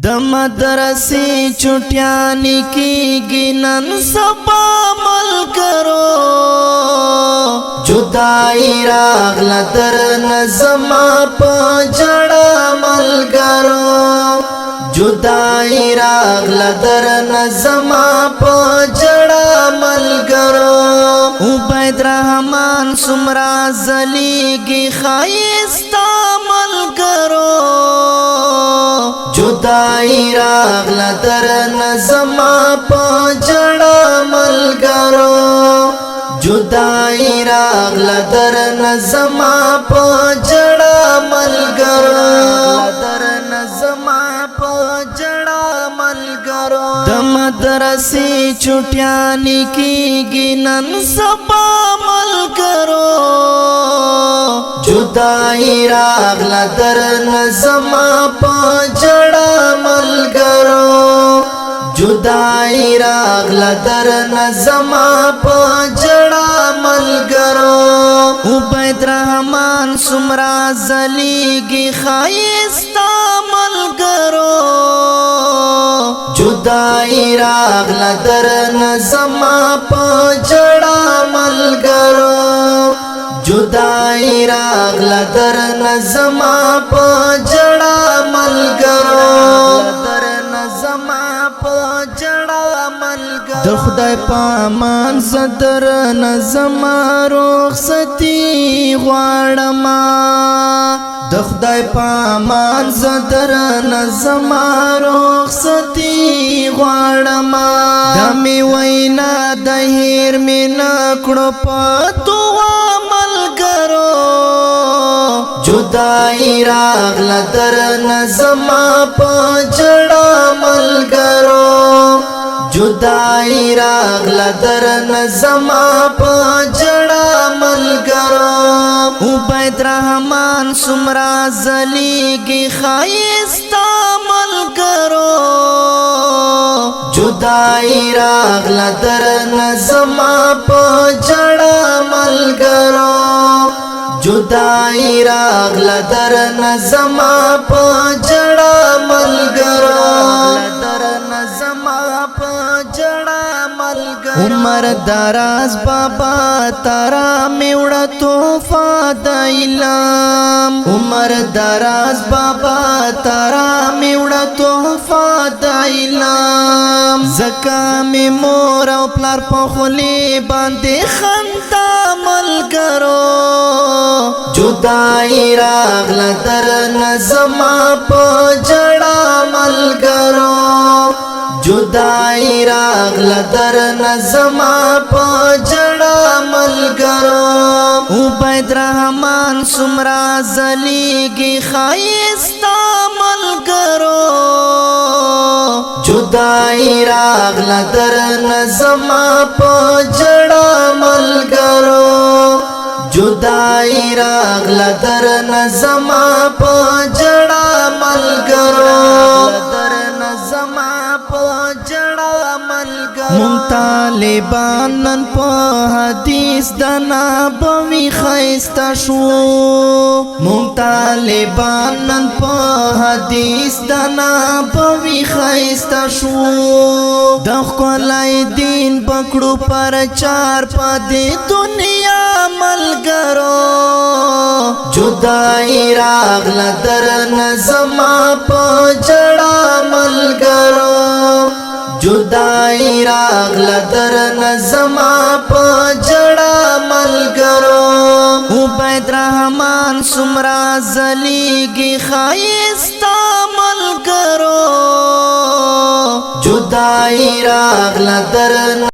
د مدرسې چټیانی کیږي نن سبا ملګرو جدائی راغله درنه زما په جړه ملګرو جدائی راغله درنه زما په جړه ملګرو عبید رحمان څومره ځلیږي ښایسته ملګرو جدائی راغله درنه زما په جړه ملګرو جدائی راغله درنه زما په جړه ملګرو درنه زما په جړه ملګرو د مدرسې چټیانی کیږي نن سبا ملګرو جدائی راغله درنه زما په جړه ملګرو جدائی راغله درنه زما په جړه ملګرو عبید رحمان څومره ځلیږي ښایسته ملګرو جدائی راغله درنه زما په جړه ملګرو جدائی راغله درنه زما په جړه ملګرو درنه زما په جړه ملګرو د خدای په امان زه درنه زما رخصتي غواړم د خدای په امان زه درنه زما رخصتي غواړم دا مې وینا د هیر مې نه کړو په دعا جدائی راغله درنه زما په جړه ملګرو جدائی راغله درنه زما په جړه ملګرو عبید رحمان څومره ځلیږي ښایسته ملګرو جدائی راغله درنه زما په جړه ملګرو جدائی راغله درنه زما په جړه ملګرو درنه زما په جړه ملګرو عمر دراز بابا تارا میوړه توفا د علم عمر دراز بابا تارا میوړه توفا د علم زکا می مور او پلار په خولي باندې خندا ملګرو جدائی راغله درنه زما په جړه ملګرو جدائی راغله درنه زما په جړه ملګرو عبید رحمان څومره ځلیږي ښایسته ملګرو جدائی راغله درنه زما په جړه ملګرو جدائی راغله درنه زما په جړه ملګرو درنه زما په جړه ملګرو مونږ طالبان نن په حدیث د نبوي ښایسته شو مونږ طالبان نن په حدیث د نبوي ښایسته شو د ښکلی دین پکړو پرچار په دې دنیا ملګرو جدائی راغله درنه زما په جړه ملګرو جدائی راغله درنه زما په جړه ملګرو عبید رحمان څومره ځلیږي ښایسته ملګرو جدائی راغله درنه